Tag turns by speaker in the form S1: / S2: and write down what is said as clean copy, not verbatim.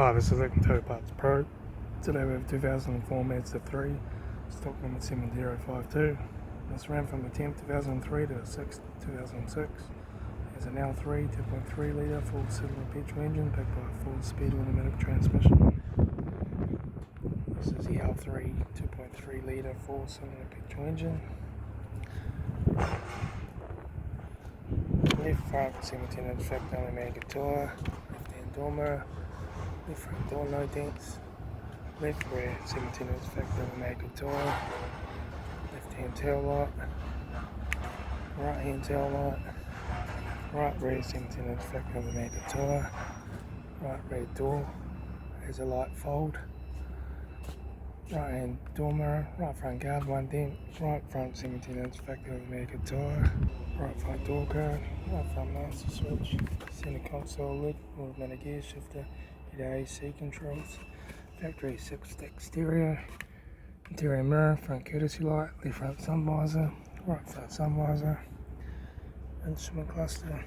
S1: Hi, this is Litre Tow Parts Pro. Today we have 2004 Mazda 3, stock number 7052. This ran from the 10th 2003 to the 6th 2006. It's an L3 2.3 litre full cylinder petrol engine backed by a 4-speed automatic transmission. This is the L3 2.3 litre 4-cylinder petrol engine. Left front 17-inch factory only maggot tyre, left hand door mirror, left front door no dents, left rear 17-inch factory only maggot tyre, left hand tail light, right hand tail light, right rear 17-inch factory only maggot tyre, right rear door has a light fold, right hand door mirror, right front guard 1 dent, right front 17-inch factory only maggot tyre, right front door guard, right front master switch, center console lid, automatic gear shifter, heater AC controls, factory 6-stick stereo, interior mirror, front courtesy light, left front sun visor, right front sun visor, instrument cluster,